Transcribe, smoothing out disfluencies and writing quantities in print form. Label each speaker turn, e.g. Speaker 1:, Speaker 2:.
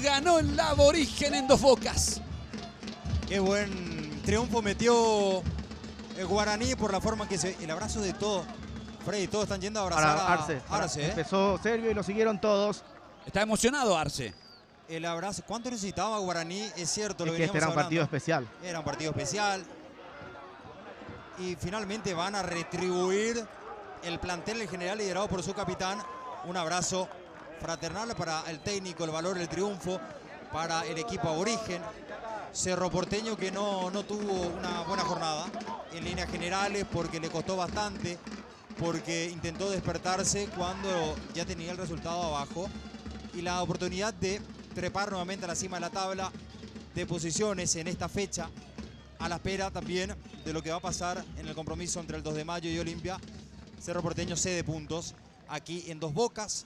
Speaker 1: ganó el Aborigen en Dos Bocas.
Speaker 2: Qué buen triunfo metió el Guaraní por la forma que el abrazo de todos. Freddy, todos están yendo a abrazar a Arce.
Speaker 3: Empezó Servio y lo siguieron todos.
Speaker 1: Está emocionado Arce.
Speaker 2: El abrazo. ¿Cuánto necesitaba Guaraní? Es cierto, lo
Speaker 3: Es que este era un partido especial.
Speaker 2: Era un partido especial. Y finalmente van a retribuir el plantel en general liderado por su capitán. Un abrazo fraternal para el técnico, el valor del triunfo, para el equipo aborigen. Cerro Porteño que no tuvo una buena jornada en líneas generales porque le costó bastante, porque intentó despertarse cuando ya tenía el resultado abajo y la oportunidad de trepar nuevamente a la cima de la tabla de posiciones en esta fecha, a la espera también de lo que va a pasar en el compromiso entre el 2 de mayo y Olimpia. Cerro Porteño cede puntos aquí en Dos Bocas.